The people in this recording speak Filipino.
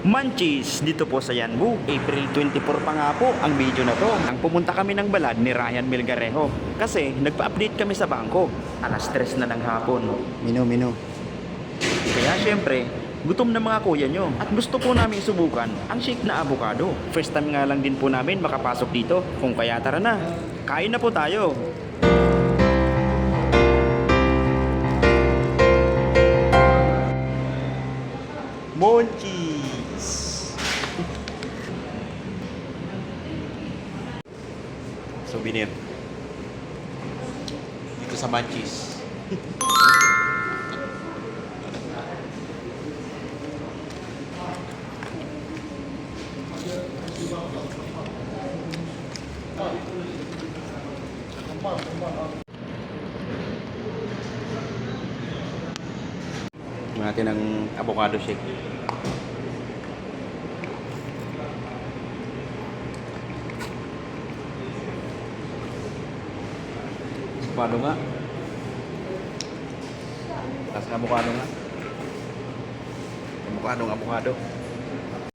Manchis, dito po sa Yanbu. April 24 pa nga po ang video na to. Nang pumunta kami ng balad ni Ryan Melgarejo. Kasi nagpa-update kami sa bangko. Alas 3 na ng hapon. Mino. Kaya syempre, gutom na mga kuya nyo. At gusto po namin subukan ang shake na avocado. First time nga lang din po namin makapasok dito. Kung kaya tara na, kain na po tayo. Monchis! Souvenir. Dito sa Manchis. Natin ang avocado shake. Avocado nga. Tapos avocado nga. Avocado.